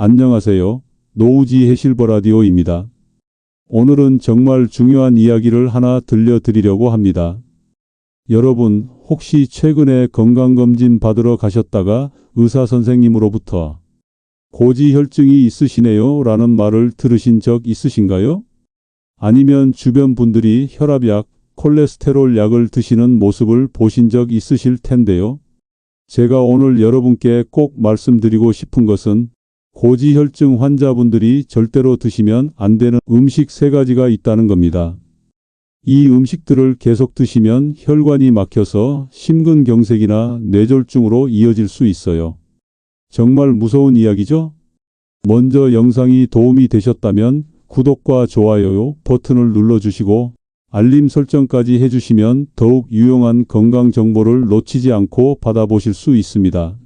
안녕하세요. 노우지 해실버 라디오입니다. 오늘은 정말 중요한 이야기를 하나 들려드리려고 합니다. 여러분, 혹시 최근에 건강검진 받으러 가셨다가 의사 선생님으로부터 고지혈증이 있으시네요 라는 말을 들으신 적 있으신가요? 아니면 주변 분들이 혈압약, 콜레스테롤 약을 드시는 모습을 보신 적 있으실 텐데요. 제가 오늘 여러분께 꼭 말씀드리고 싶은 것은 고지혈증 환자분들이 절대로 드시면 안 되는 음식 3가지가 있다는 겁니다. 이 음식들을 계속 드시면 혈관이 막혀서 심근경색이나 뇌졸중으로 이어질 수 있어요. 정말 무서운 이야기죠? 먼저 영상이 도움이 되셨다면 구독과 좋아요 버튼을 눌러주시고 알림 설정까지 해주시면 더욱 유용한 건강 정보를 놓치지 않고 받아보실 수 있습니다.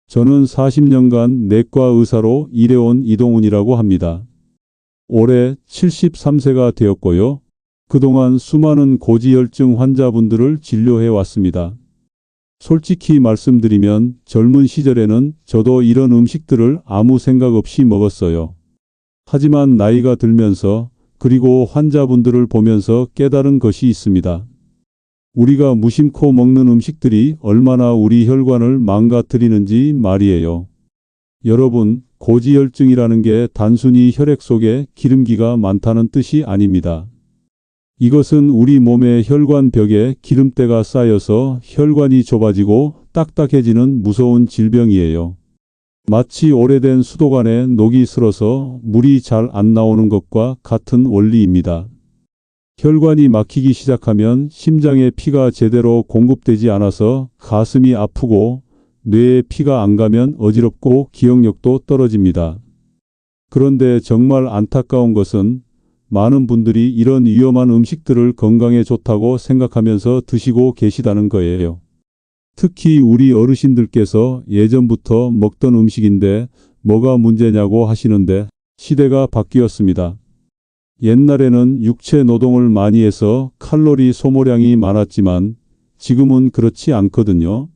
저는 40년간 내과 의사로 일해온 이동훈이라고 합니다. 올해 73세가 되었고요. 그동안 수많은 고지혈증 환자분들을 진료해 왔습니다. 솔직히 말씀드리면 젊은 시절에는 저도 이런 음식들을 아무 생각 없이 먹었어요. 하지만 나이가 들면서 그리고 환자분들을 보면서 깨달은 것이 있습니다. 우리가 무심코 먹는 음식들이 얼마나 우리 혈관을 망가뜨리는지 말이에요. 여러분, 고지혈증이라는 게 단순히 혈액 속에 기름기가 많다는 뜻이 아닙니다. 이것은 우리 몸의 혈관벽에 기름때가 쌓여서 혈관이 좁아지고 딱딱해지는 무서운 질병이에요. 마치 오래된 수도관에 녹이 슬어서 물이 잘 안 나오는 것과 같은 원리입니다. 혈관이 막히기 시작하면 심장에 피가 제대로 공급되지 않아서 가슴이 아프고 뇌에 피가 안 가면 어지럽고 기억력도 떨어집니다. 그런데 정말 안타까운 것은 많은 분들이 이런 위험한 음식들을 건강에 좋다고 생각하면서 드시고 계시다는 거예요. 특히 우리 어르신들께서 예전부터 먹던 음식인데 뭐가 문제냐고 하시는데 시대가 바뀌었습니다. 옛날에는 육체 노동을 많이 해서 칼로리 소모량이 많았지만 지금은 그렇지 않거든요.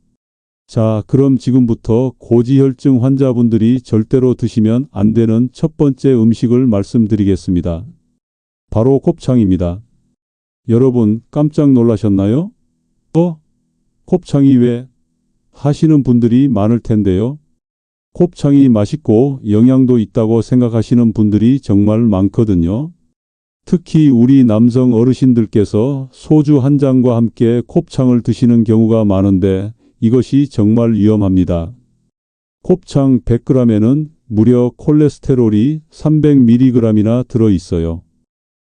자, 그럼 지금부터 고지혈증 환자분들이 절대로 드시면 안 되는 첫 번째 음식을 말씀드리겠습니다. 바로 곱창입니다. 여러분, 깜짝 놀라셨나요? 곱창이 왜? 하시는 분들이 많을 텐데요. 곱창이 맛있고 영양도 있다고 생각하시는 분들이 정말 많거든요. 특히 우리 남성 어르신들께서 소주 한 잔과 함께 곱창을 드시는 경우가 많은데 이것이 정말 위험합니다. 곱창 100g에는 무려 콜레스테롤이 300mg이나 들어있어요.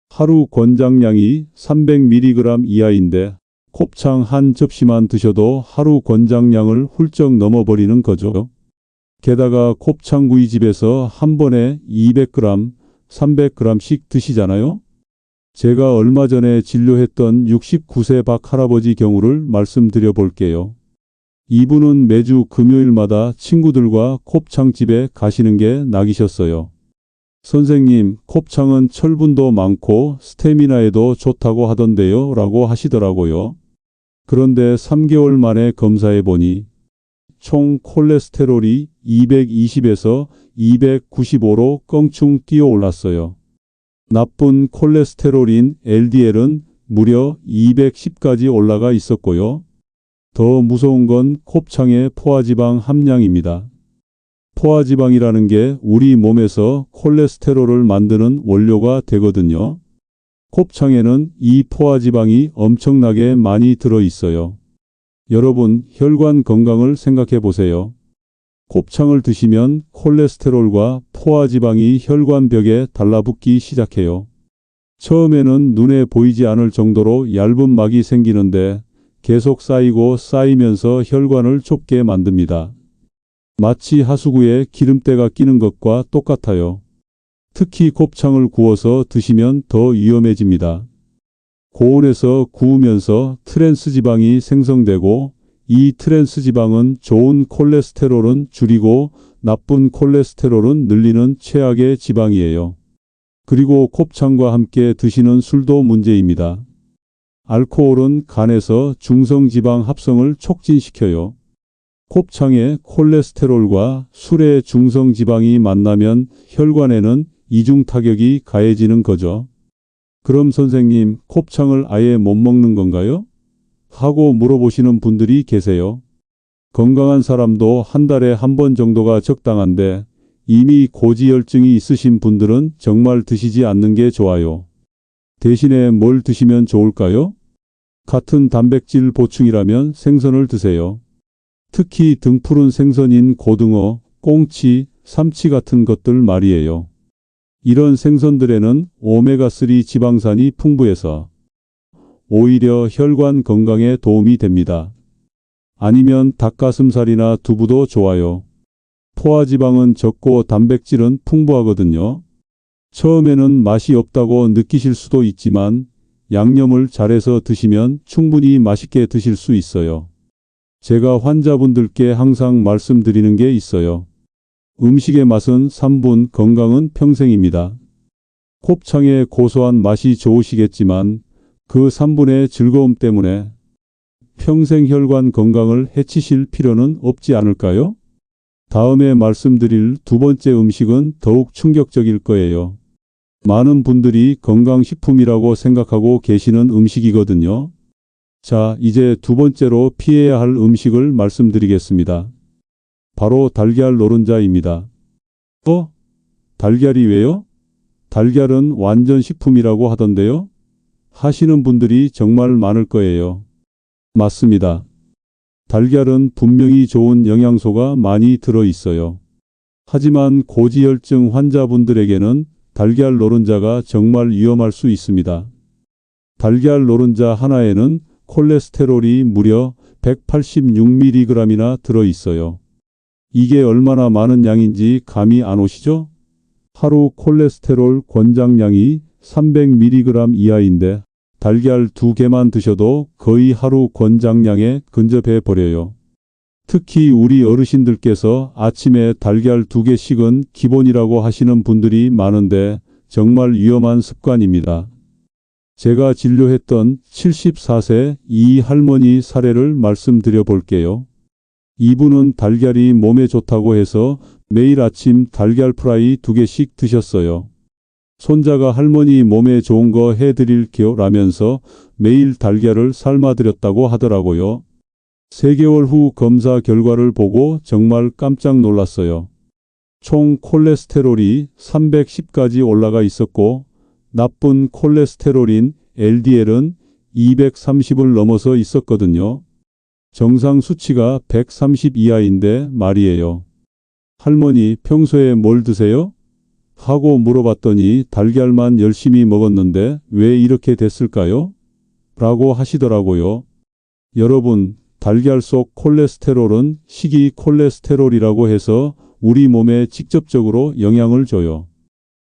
하루 권장량이 300mg 이하인데 곱창 한 접시만 드셔도 하루 권장량을 훌쩍 넘어버리는 거죠. 게다가 곱창구이집에서 한 번에 200g, 300g씩 드시잖아요. 제가 얼마 전에 진료했던 69세 박 할아버지 경우를 말씀드려 볼게요. 이분은 매주 금요일마다 친구들과 곱창집에 가시는 게 낙이셨어요. 선생님, 곱창은 철분도 많고 스태미나에도 좋다고 하던데요 라고 하시더라고요. 그런데 3개월 만에 검사해 보니 총 콜레스테롤이 220에서 295로 껑충 뛰어 올랐어요. 나쁜 콜레스테롤인 LDL은 무려 210까지 올라가 있었고요. 더 무서운 건 곱창의 포화지방 함량입니다. 포화지방이라는 게 우리 몸에서 콜레스테롤을 만드는 원료가 되거든요. 곱창에는 이 포화지방이 엄청나게 많이 들어 있어요. 여러분, 혈관 건강을 생각해 보세요. 곱창을 드시면 콜레스테롤과 포화지방이 혈관벽에 달라붙기 시작해요. 처음에는 눈에 보이지 않을 정도로 얇은 막이 생기는데 계속 쌓이고 쌓이면서 혈관을 좁게 만듭니다. 마치 하수구에 기름때가 끼는 것과 똑같아요. 특히 곱창을 구워서 드시면 더 위험해집니다. 고온에서 구우면서 트랜스 지방이 생성되고 이 트랜스 지방은 좋은 콜레스테롤은 줄이고 나쁜 콜레스테롤은 늘리는 최악의 지방이에요. 그리고 곱창과 함께 드시는 술도 문제입니다. 알코올은 간에서 중성지방 합성을 촉진시켜요. 곱창의 콜레스테롤과 술의 중성지방이 만나면 혈관에는 이중 타격이 가해지는 거죠. 그럼 선생님, 곱창을 아예 못 먹는 건가요? 하고 물어보시는 분들이 계세요. 건강한 사람도 한 달에 한 번 정도가 적당한데 이미 고지혈증이 있으신 분들은 정말 드시지 않는 게 좋아요. 대신에 뭘 드시면 좋을까요? 같은 단백질 보충이라면 생선을 드세요. 특히 등푸른 생선인 고등어, 꽁치, 삼치 같은 것들 말이에요. 이런 생선들에는 오메가3 지방산이 풍부해서 오히려 혈관 건강에 도움이 됩니다. 아니면 닭가슴살이나 두부도 좋아요. 포화지방은 적고 단백질은 풍부하거든요. 처음에는 맛이 없다고 느끼실 수도 있지만 양념을 잘해서 드시면 충분히 맛있게 드실 수 있어요. 제가 환자분들께 항상 말씀드리는 게 있어요. 음식의 맛은 3분, 건강은 평생입니다. 곱창의 고소한 맛이 좋으시겠지만 그 3분의 즐거움 때문에 평생 혈관 건강을 해치실 필요는 없지 않을까요? 다음에 말씀드릴 두 번째 음식은 더욱 충격적일 거예요. 많은 분들이 건강식품이라고 생각하고 계시는 음식이거든요. 자, 이제 두 번째로 피해야 할 음식을 말씀드리겠습니다. 바로 달걀 노른자입니다. 달걀이 왜요? 달걀은 완전 식품이라고 하던데요? 하시는 분들이 정말 많을 거예요. 맞습니다. 달걀은 분명히 좋은 영양소가 많이 들어 있어요. 하지만 고지혈증 환자분들에게는 달걀 노른자가 정말 위험할 수 있습니다. 달걀 노른자 하나에는 콜레스테롤이 무려 186mg이나 들어 있어요. 이게 얼마나 많은 양인지 감이 안 오시죠? 하루 콜레스테롤 권장량이 300mg 이하인데 달걀 2개만 드셔도 거의 하루 권장량에 근접해 버려요. 특히 우리 어르신들께서 아침에 달걀 2개씩은 기본이라고 하시는 분들이 많은데 정말 위험한 습관입니다. 제가 진료했던 74세 이 할머니 사례를 말씀드려 볼게요. 이분은 달걀이 몸에 좋다고 해서 매일 아침 달걀 프라이 2개씩 드셨어요. 손자가 할머니 몸에 좋은 거 해드릴게요 라면서 매일 달걀을 삶아드렸다고 하더라고요. 3개월 후 검사 결과를 보고 정말 깜짝 놀랐어요. 총 콜레스테롤이 310까지 올라가 있었고 나쁜 콜레스테롤인 LDL은 230을 넘어서 있었거든요. 정상 수치가 130 이하인데 말이에요. 할머니, 평소에 뭘 드세요? 하고 물어봤더니 달걀만 열심히 먹었는데 왜 이렇게 됐을까요? 라고 하시더라고요. 여러분, 달걀 속 콜레스테롤은 식이 콜레스테롤이라고 해서 우리 몸에 직접적으로 영향을 줘요.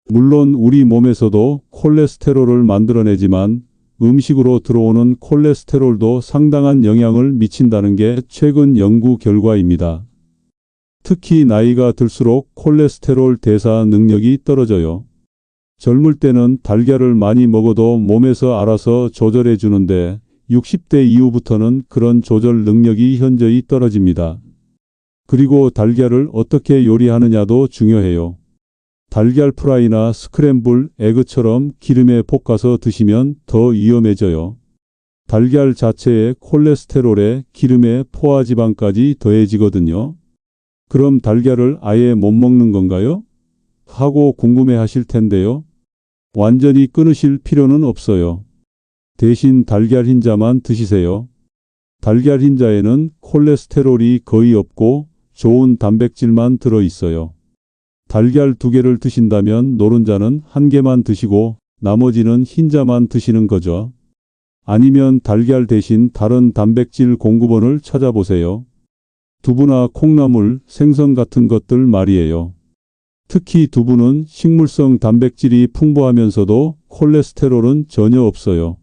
물론 우리 몸에서도 콜레스테롤을 만들어내지만 음식으로 들어오는 콜레스테롤도 상당한 영향을 미친다는 게 최근 연구 결과입니다. 특히 나이가 들수록 콜레스테롤 대사 능력이 떨어져요. 젊을 때는 달걀을 많이 먹어도 몸에서 알아서 조절해 주는데 60대 이후부터는 그런 조절 능력이 현저히 떨어집니다. 그리고 달걀을 어떻게 요리하느냐도 중요해요. 달걀 프라이나 스크램블 에그처럼 기름에 볶아서 드시면 더 위험해져요. 달걀 자체의 콜레스테롤에 기름에 포화지방까지 더해지거든요. 그럼 달걀을 아예 못 먹는 건가요? 하고 궁금해 하실 텐데요. 완전히 끊으실 필요는 없어요. 대신 달걀 흰자만 드시세요. 달걀 흰자에는 콜레스테롤이 거의 없고 좋은 단백질만 들어 있어요. 달걀 2개를 드신다면 노른자는 1개만 드시고 나머지는 흰자만 드시는 거죠. 아니면 달걀 대신 다른 단백질 공급원을 찾아보세요. 두부나 콩나물, 생선 같은 것들 말이에요. 특히 두부는 식물성 단백질이 풍부하면서도 콜레스테롤은 전혀 없어요.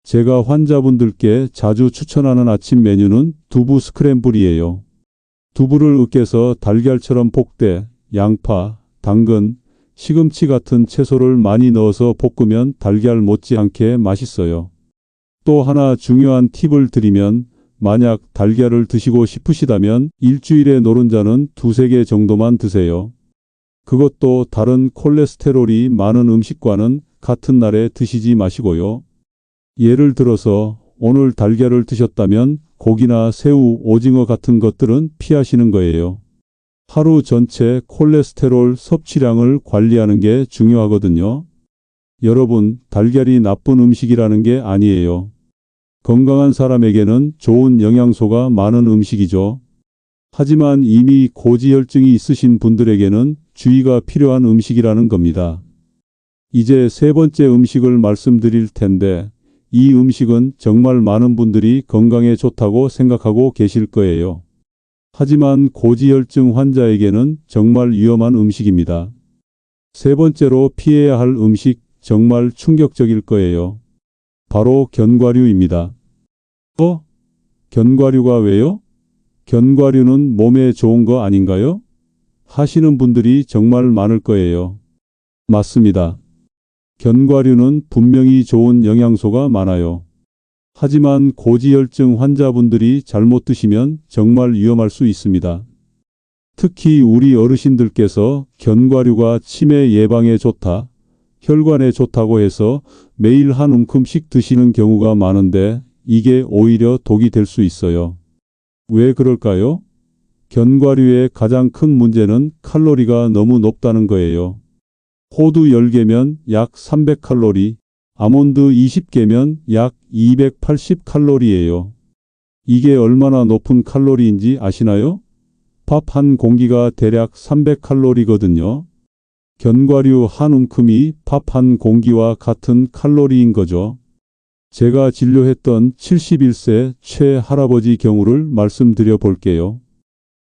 제가 환자분들께 자주 추천하는 아침 메뉴는 두부 스크램블이에요. 두부를 으깨서 달걀처럼 볶되 양파, 당근, 시금치 같은 채소를 많이 넣어서 볶으면 달걀 못지않게 맛있어요. 또 하나 중요한 팁을 드리면 만약 달걀을 드시고 싶으시다면 일주일에 노른자는 2~3개 정도만 드세요. 그것도 다른 콜레스테롤이 많은 음식과는 같은 날에 드시지 마시고요. 예를 들어서 오늘 달걀을 드셨다면 고기나 새우, 오징어 같은 것들은 피하시는 거예요. 하루 전체 콜레스테롤 섭취량을 관리하는 게 중요하거든요. 여러분, 달걀이 나쁜 음식이라는 게 아니에요. 건강한 사람에게는 좋은 영양소가 많은 음식이죠. 하지만 이미 고지혈증이 있으신 분들에게는 주의가 필요한 음식이라는 겁니다. 이제 세 번째 음식을 말씀드릴 텐데 이 음식은 정말 많은 분들이 건강에 좋다고 생각하고 계실 거예요. 하지만 고지혈증 환자에게는 정말 위험한 음식입니다. 세 번째로 피해야 할 음식, 정말 충격적일 거예요. 바로 견과류입니다. 견과류가 왜요? 견과류는 몸에 좋은 거 아닌가요? 하시는 분들이 정말 많을 거예요. 맞습니다. 견과류는 분명히 좋은 영양소가 많아요. 하지만 고지혈증 환자분들이 잘못 드시면 정말 위험할 수 있습니다. 특히 우리 어르신들께서 견과류가 치매 예방에 좋다, 혈관에 좋다고 해서 매일 한 움큼씩 드시는 경우가 많은데 이게 오히려 독이 될 수 있어요. 왜 그럴까요? 견과류의 가장 큰 문제는 칼로리가 너무 높다는 거예요. 호두 10개면 약 300칼로리, 아몬드 20개면 약 280칼로리예요. 이게 얼마나 높은 칼로리인지 아시나요? 밥 한 공기가 대략 300칼로리거든요. 견과류 한 움큼이 밥 한 공기와 같은 칼로리인 거죠. 제가 진료했던 71세 최 할아버지 경우를 말씀드려 볼게요.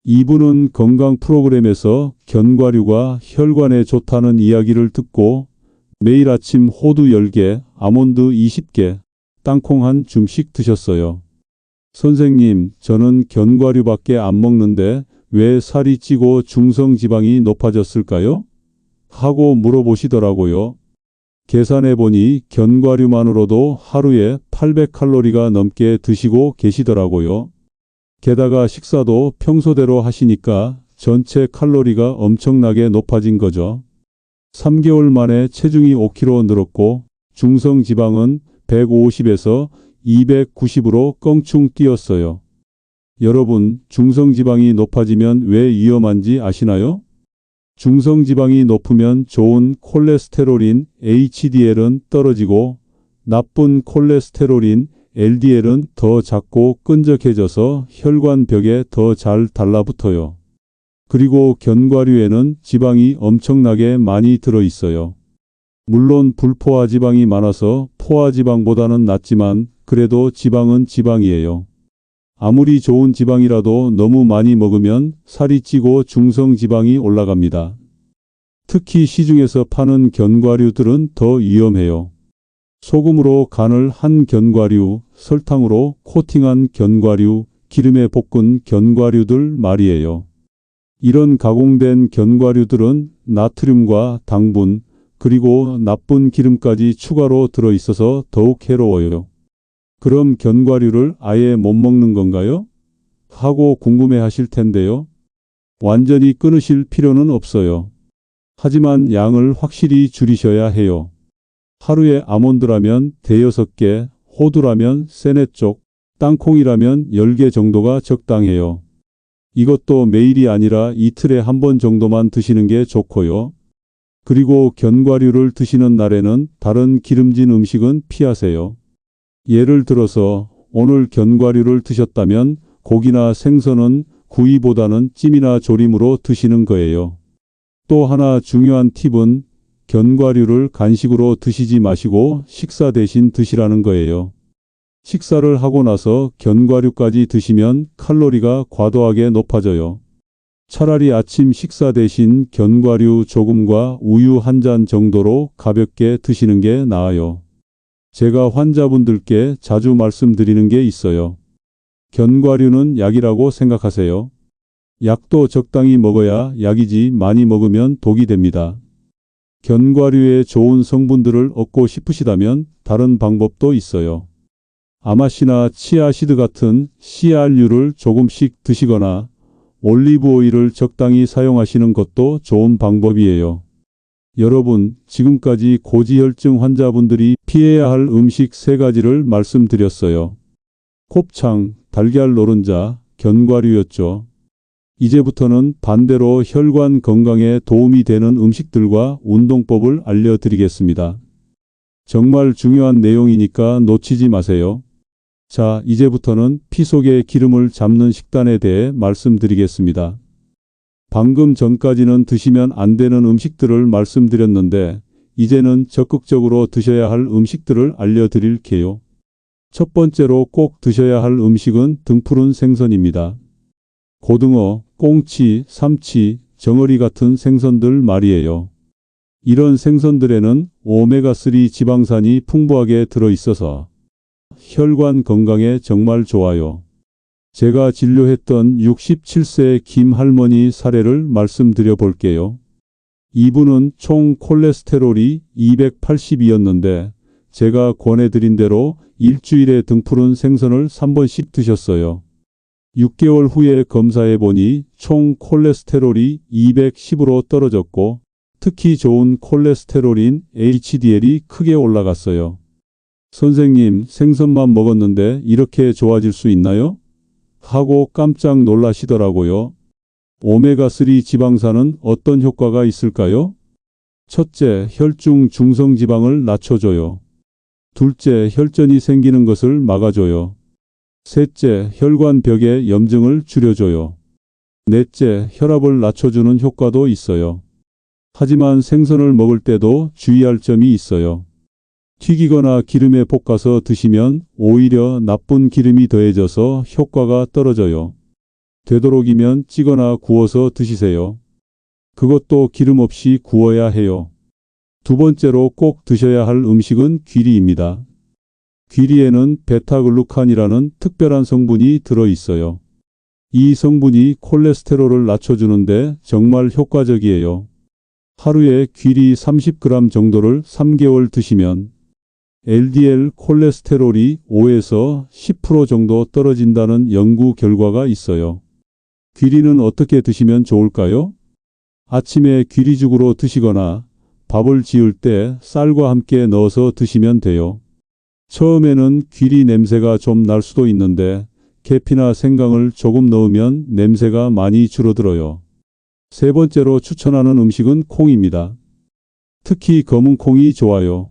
이분은 건강 프로그램에서 견과류가 혈관에 좋다는 이야기를 듣고 매일 아침 호두 10개, 아몬드 20개, 땅콩 한 줌씩 드셨어요. 선생님, 저는 견과류밖에 안 먹는데 왜 살이 찌고 중성지방이 높아졌을까요? 하고 물어보시더라고요. 계산해 보니 견과류만으로도 하루에 800칼로리가 넘게 드시고 계시더라고요. 게다가 식사도 평소대로 하시니까 전체 칼로리가 엄청나게 높아진 거죠. 3개월 만에 체중이 5kg 늘었고 중성지방은 150에서 290으로 껑충 뛰었어요. 여러분, 중성지방이 높아지면 왜 위험한지 아시나요? 중성지방이 높으면 좋은 콜레스테롤인 HDL은 떨어지고 나쁜 콜레스테롤인 LDL은 더 작고 끈적해져서 혈관벽에 더 잘 달라붙어요. 그리고 견과류에는 지방이 엄청나게 많이 들어있어요. 물론 불포화 지방이 많아서 포화 지방보다는 낫지만 그래도 지방은 지방이에요. 아무리 좋은 지방이라도 너무 많이 먹으면 살이 찌고 중성지방이 올라갑니다. 특히 시중에서 파는 견과류들은 더 위험해요. 소금으로 간을 한 견과류, 설탕으로 코팅한 견과류, 기름에 볶은 견과류들 말이에요. 이런 가공된 견과류들은 나트륨과 당분, 그리고 나쁜 기름까지 추가로 들어있어서 더욱 해로워요. 그럼 견과류를 아예 못 먹는 건가요? 하고 궁금해 하실 텐데요. 완전히 끊으실 필요는 없어요. 하지만 양을 확실히 줄이셔야 해요. 하루에 아몬드라면 5~6개, 호두라면 3~4쪽, 땅콩이라면 10개 정도가 적당해요. 이것도 매일이 아니라 이틀에 한 번 정도만 드시는 게 좋고요. 그리고 견과류를 드시는 날에는 다른 기름진 음식은 피하세요. 예를 들어서 오늘 견과류를 드셨다면 고기나 생선은 구이보다는 찜이나 조림으로 드시는 거예요. 또 하나 중요한 팁은 견과류를 간식으로 드시지 마시고 식사 대신 드시라는 거예요. 식사를 하고 나서 견과류까지 드시면 칼로리가 과도하게 높아져요. 차라리 아침 식사 대신 견과류 조금과 우유 한 잔 정도로 가볍게 드시는 게 나아요. 제가 환자분들께 자주 말씀드리는 게 있어요. 견과류는 약이라고 생각하세요. 약도 적당히 먹어야 약이지 많이 먹으면 독이 됩니다. 견과류의 좋은 성분들을 얻고 싶으시다면 다른 방법도 있어요. 아마시나 치아시드 같은 CR류를 조금씩 드시거나 올리브 오일을 적당히 사용하시는 것도 좋은 방법이에요. 여러분, 지금까지 고지혈증 환자분들이 피해야 할 음식 3가지를 말씀드렸어요. 곱창, 달걀 노른자, 견과류였죠. 이제부터는 반대로 혈관 건강에 도움이 되는 음식들과 운동법을 알려드리겠습니다. 정말 중요한 내용이니까 놓치지 마세요. 자, 이제부터는 피 속의 기름을 잡는 식단에 대해 말씀드리겠습니다. 방금 전까지는 드시면 안 되는 음식들을 말씀드렸는데 이제는 적극적으로 드셔야 할 음식들을 알려드릴게요. 첫 번째로 꼭 드셔야 할 음식은 등푸른 생선입니다. 고등어, 꽁치, 삼치, 정어리 같은 생선들 말이에요. 이런 생선들에는 오메가3 지방산이 풍부하게 들어있어서 혈관 건강에 정말 좋아요. 제가 진료했던 67세 김 할머니 사례를 말씀드려 볼게요. 이분은 총 콜레스테롤이 280이었는데 제가 권해드린 대로 일주일에 등푸른 생선을 3번씩 드셨어요. 6개월 후에 검사해 보니 총 콜레스테롤이 210으로 떨어졌고 특히 좋은 콜레스테롤인 HDL이 크게 올라갔어요. 선생님, 생선만 먹었는데 이렇게 좋아질 수 있나요? 하고 깜짝 놀라시더라고요. 오메가3 지방산은 어떤 효과가 있을까요? 첫째, 혈중 중성지방을 낮춰줘요. 둘째, 혈전이 생기는 것을 막아줘요. 셋째, 혈관벽의 염증을 줄여줘요. 넷째, 혈압을 낮춰주는 효과도 있어요. 하지만 생선을 먹을 때도 주의할 점이 있어요. 튀기거나 기름에 볶아서 드시면 오히려 나쁜 기름이 더해져서 효과가 떨어져요. 되도록이면 찌거나 구워서 드시세요. 그것도 기름 없이 구워야 해요. 두 번째로 꼭 드셔야 할 음식은 귀리입니다. 귀리에는 베타글루칸이라는 특별한 성분이 들어있어요. 이 성분이 콜레스테롤을 낮춰주는데 정말 효과적이에요. 하루에 귀리 30g 정도를 3개월 드시면 LDL 콜레스테롤이 5에서 10% 정도 떨어진다는 연구 결과가 있어요. 귀리는 어떻게 드시면 좋을까요? 아침에 귀리죽으로 드시거나 밥을 지을 때 쌀과 함께 넣어서 드시면 돼요. 처음에는 귀리 냄새가 좀 날 수도 있는데 계피나 생강을 조금 넣으면 냄새가 많이 줄어들어요. 세 번째로 추천하는 음식은 콩입니다. 특히 검은 콩이 좋아요.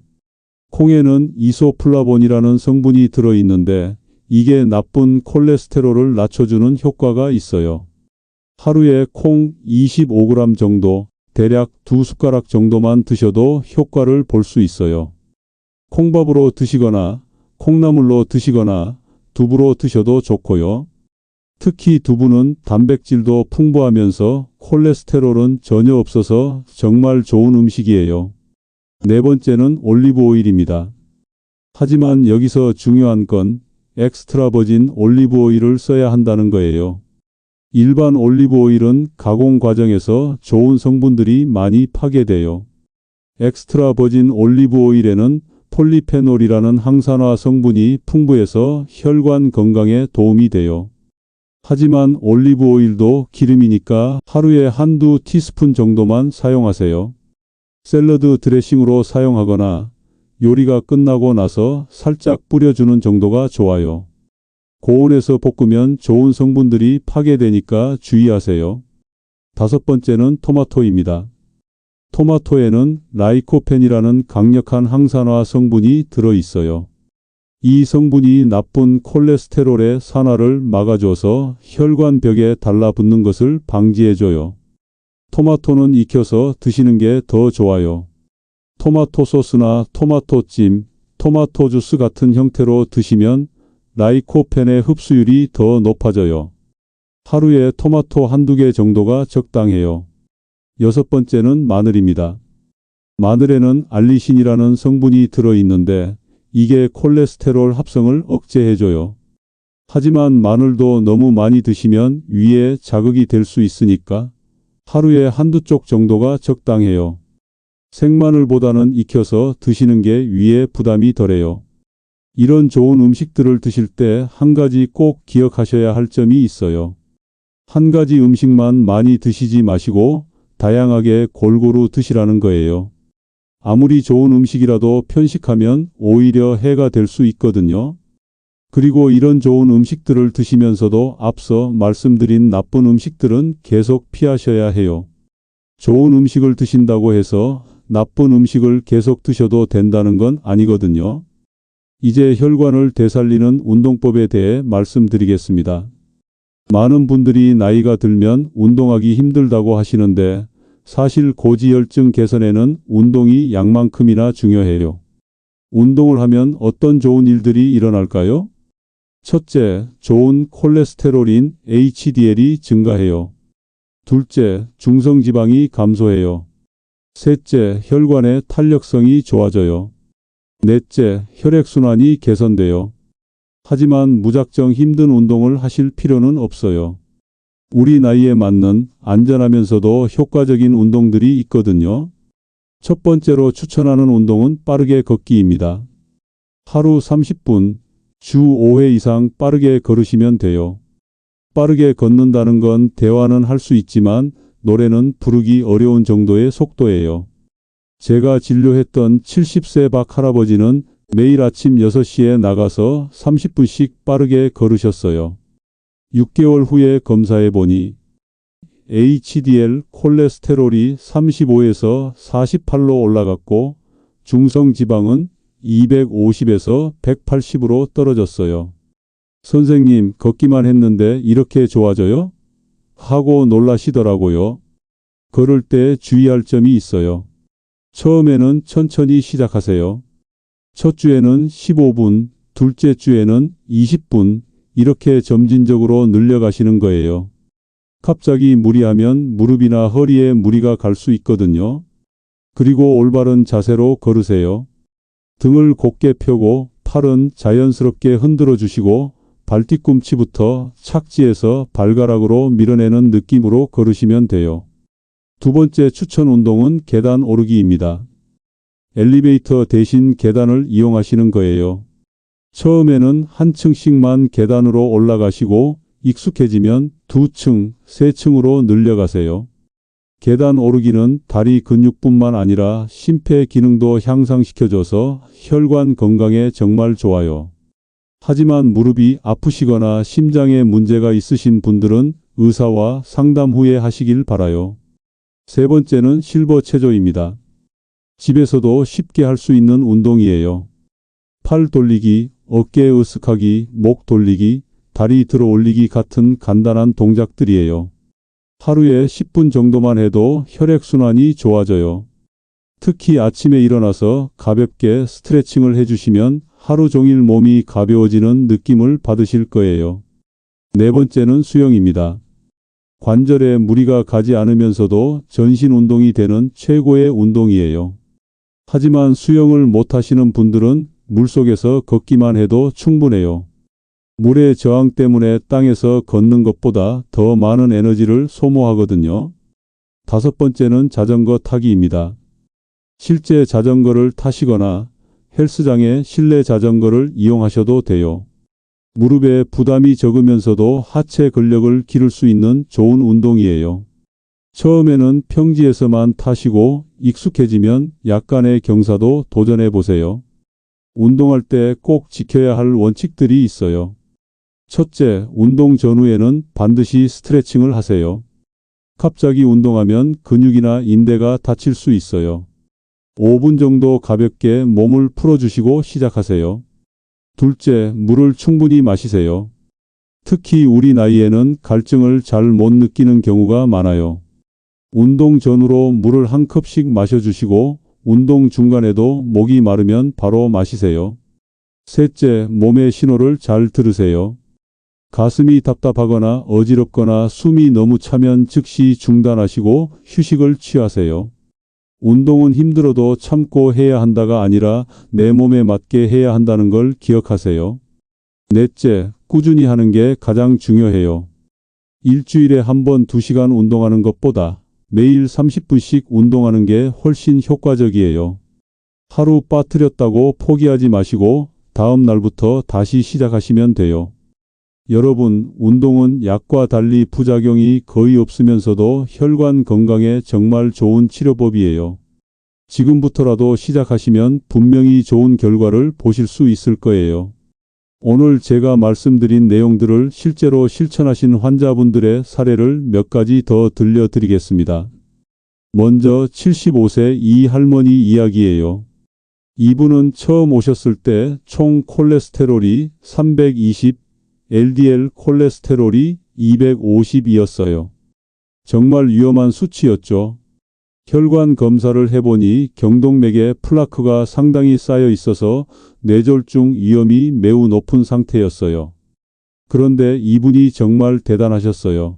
콩에는 이소플라본이라는 성분이 들어있는데 이게 나쁜 콜레스테롤을 낮춰주는 효과가 있어요. 하루에 콩 25g 정도, 대략 2숟가락 정도만 드셔도 효과를 볼 수 있어요. 콩밥으로 드시거나 콩나물로 드시거나 두부로 드셔도 좋고요. 특히 두부는 단백질도 풍부하면서 콜레스테롤은 전혀 없어서 정말 좋은 음식이에요. 네 번째는 올리브 오일입니다. 하지만 여기서 중요한 건 엑스트라 버진 올리브 오일을 써야 한다는 거예요. 일반 올리브 오일은 가공 과정에서 좋은 성분들이 많이 파괴돼요. 엑스트라 버진 올리브 오일에는 폴리페놀이라는 항산화 성분이 풍부해서 혈관 건강에 도움이 돼요. 하지만 올리브 오일도 기름이니까 하루에 한두 티스푼 정도만 사용하세요. 샐러드 드레싱으로 사용하거나 요리가 끝나고 나서 살짝 뿌려주는 정도가 좋아요. 고온에서 볶으면 좋은 성분들이 파괴되니까 주의하세요. 다섯 번째는 토마토입니다. 토마토에는 라이코펜이라는 강력한 항산화 성분이 들어있어요. 이 성분이 나쁜 콜레스테롤의 산화를 막아줘서 혈관벽에 달라붙는 것을 방지해줘요. 토마토는 익혀서 드시는 게 더 좋아요. 토마토 소스나 토마토찜, 토마토 주스 같은 형태로 드시면 라이코펜의 흡수율이 더 높아져요. 하루에 토마토 한두 개 정도가 적당해요. 여섯 번째는 마늘입니다. 마늘에는 알리신이라는 성분이 들어있는데 이게 콜레스테롤 합성을 억제해줘요. 하지만 마늘도 너무 많이 드시면 위에 자극이 될 수 있으니까 하루에 한두 쪽 정도가 적당해요. 생마늘보다는 익혀서 드시는 게 위에 부담이 덜해요. 이런 좋은 음식들을 드실 때 한 가지 꼭 기억하셔야 할 점이 있어요. 한 가지 음식만 많이 드시지 마시고 다양하게 골고루 드시라는 거예요. 아무리 좋은 음식이라도 편식하면 오히려 해가 될 수 있거든요. 그리고 이런 좋은 음식들을 드시면서도 앞서 말씀드린 나쁜 음식들은 계속 피하셔야 해요. 좋은 음식을 드신다고 해서 나쁜 음식을 계속 드셔도 된다는 건 아니거든요. 이제 혈관을 되살리는 운동법에 대해 말씀드리겠습니다. 많은 분들이 나이가 들면 운동하기 힘들다고 하시는데 사실 고지혈증 개선에는 운동이 양만큼이나 중요해요. 운동을 하면 어떤 좋은 일들이 일어날까요? 첫째, 좋은 콜레스테롤인 HDL이 증가해요. 둘째, 중성지방이 감소해요. 셋째, 혈관의 탄력성이 좋아져요. 넷째, 혈액순환이 개선돼요. 하지만 무작정 힘든 운동을 하실 필요는 없어요. 우리 나이에 맞는 안전하면서도 효과적인 운동들이 있거든요. 첫 번째로 추천하는 운동은 빠르게 걷기입니다. 하루 30분, 주 5회 이상 빠르게 걸으시면 돼요. 빠르게 걷는다는 건 대화는 할 수 있지만 노래는 부르기 어려운 정도의 속도예요. 제가 진료했던 70세 박 할아버지는 매일 아침 6시에 나가서 30분씩 빠르게 걸으셨어요. 6개월 후에 검사해 보니 HDL 콜레스테롤이 35에서 48로 올라갔고 중성지방은 250에서 180으로 떨어졌어요. 선생님, 걷기만 했는데 이렇게 좋아져요? 하고 놀라시더라고요. 걸을 때 주의할 점이 있어요. 처음에는 천천히 시작하세요. 첫 주에는 15분, 둘째 주에는 20분, 이렇게 점진적으로 늘려가시는 거예요. 갑자기 무리하면 무릎이나 허리에 무리가 갈 수 있거든요. 그리고 올바른 자세로 걸으세요. 등을 곧게 펴고 팔은 자연스럽게 흔들어 주시고 발뒤꿈치부터 착지해서 발가락으로 밀어내는 느낌으로 걸으시면 돼요. 두 번째 추천 운동은 계단 오르기입니다. 엘리베이터 대신 계단을 이용하시는 거예요. 처음에는 한 층씩만 계단으로 올라가시고 익숙해지면 2층, 3층으로 늘려가세요. 계단 오르기는 다리 근육뿐만 아니라 심폐 기능도 향상시켜줘서 혈관 건강에 정말 좋아요. 하지만 무릎이 아프시거나 심장에 문제가 있으신 분들은 의사와 상담 후에 하시길 바라요. 세 번째는 실버 체조입니다. 집에서도 쉽게 할 수 있는 운동이에요. 팔 돌리기, 어깨 으쓱하기, 목 돌리기, 다리 들어 올리기 같은 간단한 동작들이에요. 하루에 10분 정도만 해도 혈액순환이 좋아져요. 특히 아침에 일어나서 가볍게 스트레칭을 해주시면 하루 종일 몸이 가벼워지는 느낌을 받으실 거예요. 네 번째는 수영입니다. 관절에 무리가 가지 않으면서도 전신 운동이 되는 최고의 운동이에요. 하지만 수영을 못하시는 분들은 물속에서 걷기만 해도 충분해요. 물의 저항 때문에 땅에서 걷는 것보다 더 많은 에너지를 소모하거든요. 다섯 번째는 자전거 타기입니다. 실제 자전거를 타시거나 헬스장에 실내 자전거를 이용하셔도 돼요. 무릎에 부담이 적으면서도 하체 근력을 기를 수 있는 좋은 운동이에요. 처음에는 평지에서만 타시고 익숙해지면 약간의 경사도 도전해 보세요. 운동할 때 꼭 지켜야 할 원칙들이 있어요. 첫째, 운동 전후에는 반드시 스트레칭을 하세요. 갑자기 운동하면 근육이나 인대가 다칠 수 있어요. 5분 정도 가볍게 몸을 풀어주시고 시작하세요. 둘째, 물을 충분히 마시세요. 특히 우리 나이에는 갈증을 잘 못 느끼는 경우가 많아요. 운동 전후로 물을 한 컵씩 마셔주시고 운동 중간에도 목이 마르면 바로 마시세요. 셋째, 몸의 신호를 잘 들으세요. 가슴이 답답하거나 어지럽거나 숨이 너무 차면 즉시 중단하시고 휴식을 취하세요. 운동은 힘들어도 참고 해야 한다가 아니라 내 몸에 맞게 해야 한다는 걸 기억하세요. 넷째, 꾸준히 하는 게 가장 중요해요. 일주일에 한 번 2시간 운동하는 것보다 매일 30분씩 운동하는 게 훨씬 효과적이에요. 하루 빠뜨렸다고 포기하지 마시고 다음 날부터 다시 시작하시면 돼요. 여러분, 운동은 약과 달리 부작용이 거의 없으면서도 혈관 건강에 정말 좋은 치료법이에요. 지금부터라도 시작하시면 분명히 좋은 결과를 보실 수 있을 거예요. 오늘 제가 말씀드린 내용들을 실제로 실천하신 환자분들의 사례를 몇 가지 더 들려드리겠습니다. 먼저 75세 이 할머니 이야기예요. 이분은 처음 오셨을 때 총 콜레스테롤이 320, LDL 콜레스테롤이 250이었어요. 정말 위험한 수치였죠. 혈관 검사를 해보니 경동맥에 플라크가 상당히 쌓여 있어서 뇌졸중 위험이 매우 높은 상태였어요. 그런데 이분이 정말 대단하셨어요.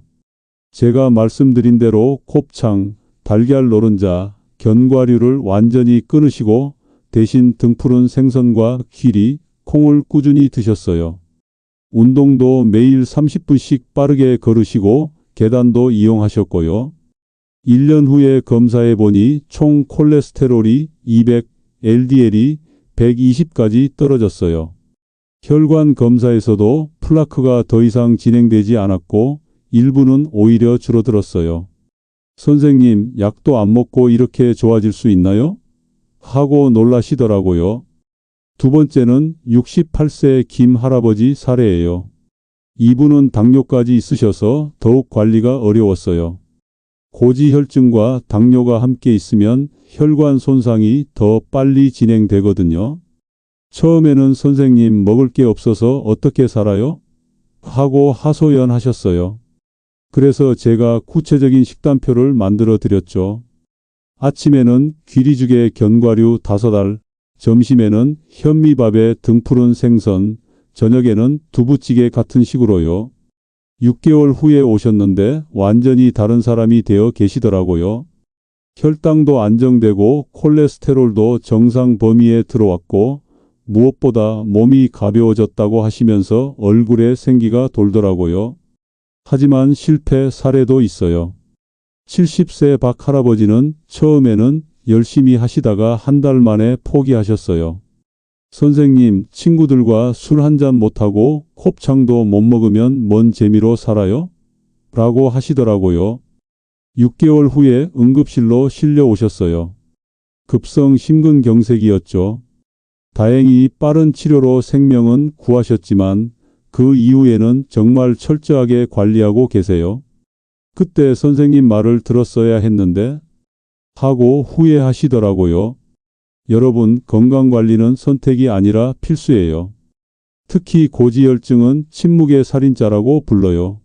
제가 말씀드린 대로 곱창, 달걀 노른자, 견과류를 완전히 끊으시고 대신 등푸른 생선과 귀리, 콩을 꾸준히 드셨어요. 운동도 매일 30분씩 빠르게 걸으시고 계단도 이용하셨고요. 1년 후에 검사해 보니 총 콜레스테롤이 200, LDL이 120까지 떨어졌어요. 혈관 검사에서도 플라크가 더 이상 진행되지 않았고 일부는 오히려 줄어들었어요. 선생님, 약도 안 먹고 이렇게 좋아질 수 있나요? 하고 놀라시더라고요. 두 번째는 68세 김 할아버지 사례예요. 이분은 당뇨까지 있으셔서 더욱 관리가 어려웠어요. 고지혈증과 당뇨가 함께 있으면 혈관 손상이 더 빨리 진행되거든요. 처음에는 선생님 먹을 게 없어서 어떻게 살아요? 하고 하소연하셨어요. 그래서 제가 구체적인 식단표를 만들어 드렸죠. 아침에는 귀리죽에 견과류 5알, 점심에는 현미밥에 등푸른 생선, 저녁에는 두부찌개 같은 식으로요. 6개월 후에 오셨는데 완전히 다른 사람이 되어 계시더라고요. 혈당도 안정되고 콜레스테롤도 정상 범위에 들어왔고 무엇보다 몸이 가벼워졌다고 하시면서 얼굴에 생기가 돌더라고요. 하지만 실패 사례도 있어요. 70세 박 할아버지는 처음에는 열심히 하시다가 한 달 만에 포기하셨어요. 선생님, 친구들과 술 한잔 못하고 곱창도 못 먹으면 뭔 재미로 살아요? 라고 하시더라고요. 6개월 후에 응급실로 실려 오셨어요. 급성 심근경색이었죠. 다행히 빠른 치료로 생명은 구하셨지만 그 이후에는 정말 철저하게 관리하고 계세요. 그때 선생님 말을 들었어야 했는데 하고 후회하시더라고요. 여러분, 건강관리는 선택이 아니라 필수예요. 특히 고지혈증은 침묵의 살인자라고 불러요.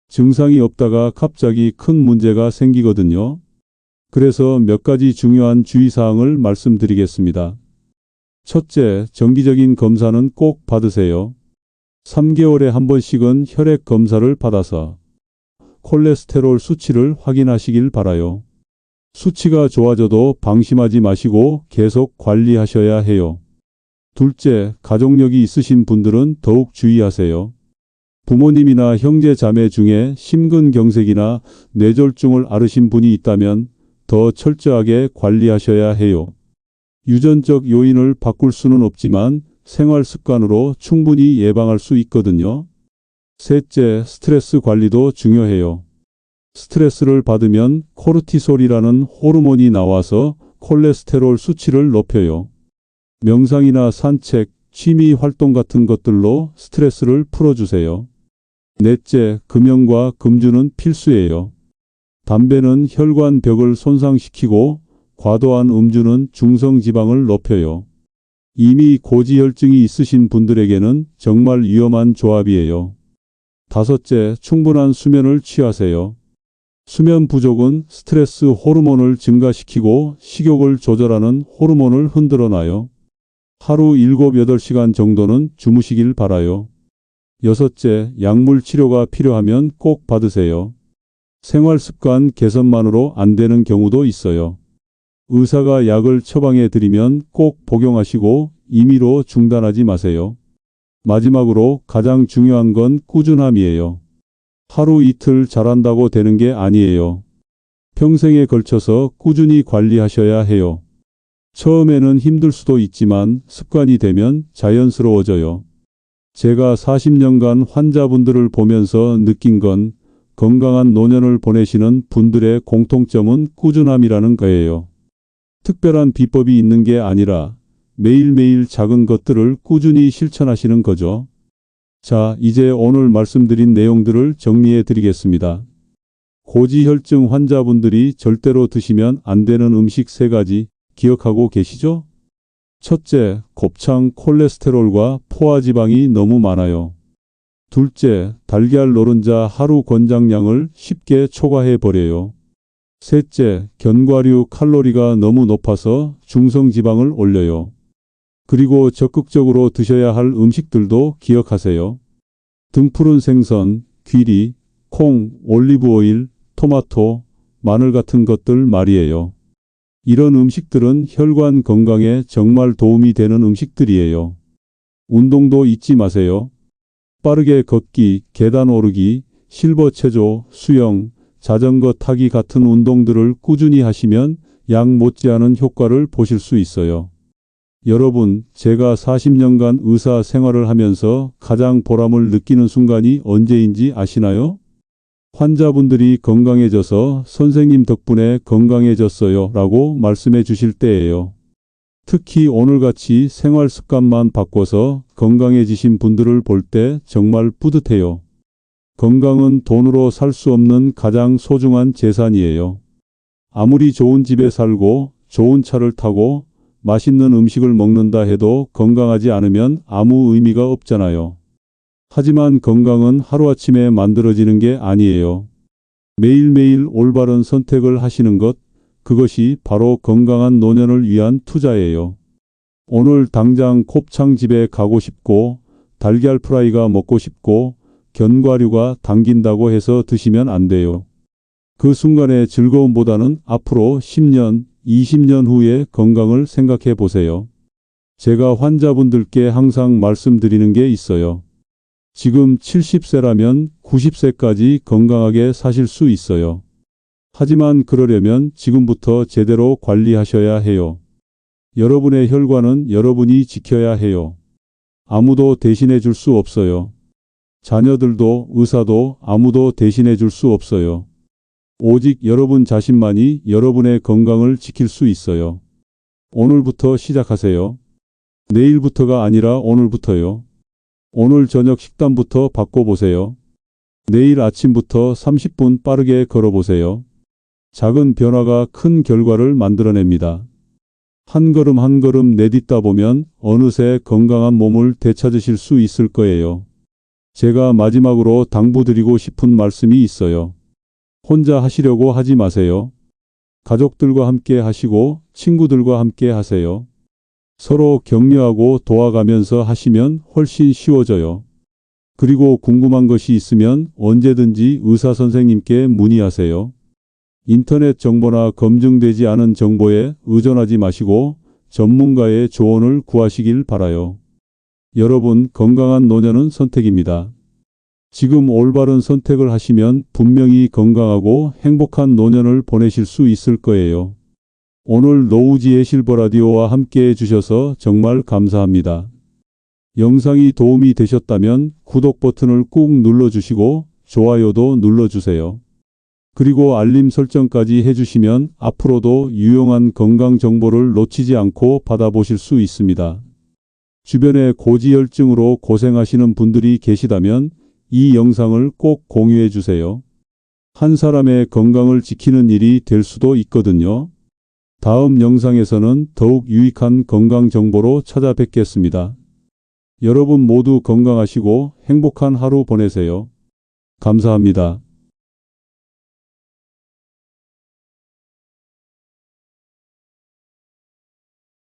증상이 없다가 갑자기 큰 문제가 생기거든요. 그래서 몇 가지 중요한 주의사항을 말씀드리겠습니다. 첫째, 정기적인 검사는 꼭 받으세요. 3개월에 한 번씩은 혈액 검사를 받아서 콜레스테롤 수치를 확인하시길 바라요. 수치가 좋아져도 방심하지 마시고 계속 관리하셔야 해요. 둘째, 가족력이 있으신 분들은 더욱 주의하세요. 부모님이나 형제 자매 중에 심근경색이나 뇌졸중을 앓으신 분이 있다면 더 철저하게 관리하셔야 해요. 유전적 요인을 바꿀 수는 없지만 생활 습관으로 충분히 예방할 수 있거든요. 셋째, 스트레스 관리도 중요해요. 스트레스를 받으면 코르티솔이라는 호르몬이 나와서 콜레스테롤 수치를 높여요. 명상이나 산책, 취미 활동 같은 것들로 스트레스를 풀어주세요. 넷째, 금연과 금주는 필수예요. 담배는 혈관 벽을 손상시키고 과도한 음주는 중성지방을 높여요. 이미 고지혈증이 있으신 분들에게는 정말 위험한 조합이에요. 다섯째, 충분한 수면을 취하세요. 수면 부족은 스트레스 호르몬을 증가시키고 식욕을 조절하는 호르몬을 흔들어 놔요. 하루 7, 8시간 정도는 주무시길 바라요. 여섯째, 약물 치료가 필요하면 꼭 받으세요. 생활 습관 개선만으로 안 되는 경우도 있어요. 의사가 약을 처방해 드리면 꼭 복용하시고 임의로 중단하지 마세요. 마지막으로 가장 중요한 건 꾸준함이에요. 하루 이틀 잘한다고 되는 게 아니에요. 평생에 걸쳐서 꾸준히 관리하셔야 해요. 처음에는 힘들 수도 있지만 습관이 되면 자연스러워져요. 제가 40년간 환자분들을 보면서 느낀 건 건강한 노년을 보내시는 분들의 공통점은 꾸준함이라는 거예요. 특별한 비법이 있는 게 아니라 매일매일 작은 것들을 꾸준히 실천하시는 거죠. 자, 이제 오늘 말씀드린 내용들을 정리해 드리겠습니다. 고지혈증 환자분들이 절대로 드시면 안 되는 음식 3가지 기억하고 계시죠? 첫째, 곱창 콜레스테롤과 포화지방이 너무 많아요. 둘째, 달걀 노른자 하루 권장량을 쉽게 초과해 버려요. 셋째, 견과류 칼로리가 너무 높아서 중성지방을 올려요. 그리고 적극적으로 드셔야 할 음식들도 기억하세요. 등푸른 생선, 귀리, 콩, 올리브오일, 토마토, 마늘 같은 것들 말이에요. 이런 음식들은 혈관 건강에 정말 도움이 되는 음식들이에요. 운동도 잊지 마세요. 빠르게 걷기, 계단 오르기, 실버 체조, 수영, 자전거 타기 같은 운동들을 꾸준히 하시면 약 못지않은 효과를 보실 수 있어요. 여러분, 제가 40년간 의사 생활을 하면서 가장 보람을 느끼는 순간이 언제인지 아시나요? 환자분들이 건강해져서 선생님 덕분에 건강해졌어요 라고 말씀해 주실 때예요. 특히 오늘같이 생활 습관만 바꿔서 건강해지신 분들을 볼 때 정말 뿌듯해요. 건강은 돈으로 살 수 없는 가장 소중한 재산이에요. 아무리 좋은 집에 살고 좋은 차를 타고 맛있는 음식을 먹는다 해도 건강하지 않으면 아무 의미가 없잖아요. 하지만 건강은 하루아침에 만들어지는 게 아니에요. 매일매일 올바른 선택을 하시는 것, 그것이 바로 건강한 노년을 위한 투자예요. 오늘 당장 곱창집에 가고 싶고 달걀 프라이가 먹고 싶고 견과류가 당긴다고 해서 드시면 안 돼요. 그 순간의 즐거움보다는 앞으로 10년, 20년 후의 건강을 생각해 보세요. 제가 환자분들께 항상 말씀드리는 게 있어요. 지금 70세라면 90세까지 건강하게 사실 수 있어요. 하지만 그러려면 지금부터 제대로 관리하셔야 해요. 여러분의 혈관은 여러분이 지켜야 해요. 아무도 대신해 줄 수 없어요. 자녀들도 의사도 아무도 대신해 줄 수 없어요. 오직 여러분 자신만이 여러분의 건강을 지킬 수 있어요. 오늘부터 시작하세요. 내일부터가 아니라 오늘부터요. 오늘 저녁 식단부터 바꿔보세요. 내일 아침부터 30분 빠르게 걸어보세요. 작은 변화가 큰 결과를 만들어냅니다. 한 걸음 한 걸음 내딛다 보면 어느새 건강한 몸을 되찾으실 수 있을 거예요. 제가 마지막으로 당부드리고 싶은 말씀이 있어요. 혼자 하시려고 하지 마세요. 가족들과 함께 하시고 친구들과 함께 하세요. 서로 격려하고 도와가면서 하시면 훨씬 쉬워져요. 그리고 궁금한 것이 있으면 언제든지 의사 선생님께 문의하세요. 인터넷 정보나 검증되지 않은 정보에 의존하지 마시고 전문가의 조언을 구하시길 바라요. 여러분, 건강한 노년은 선택입니다. 지금 올바른 선택을 하시면 분명히 건강하고 행복한 노년을 보내실 수 있을 거예요. 오늘 노우지의 실버라디오와 함께 해주셔서 정말 감사합니다. 영상이 도움이 되셨다면 구독 버튼을 꾹 눌러주시고 좋아요도 눌러주세요. 그리고 알림 설정까지 해주시면 앞으로도 유용한 건강 정보를 놓치지 않고 받아보실 수 있습니다. 주변에 고지혈증으로 고생하시는 분들이 계시다면 이 영상을 꼭 공유해 주세요. 한 사람의 건강을 지키는 일이 될 수도 있거든요. 다음 영상에서는 더욱 유익한 건강 정보로 찾아뵙겠습니다. 여러분 모두 건강하시고 행복한 하루 보내세요. 감사합니다.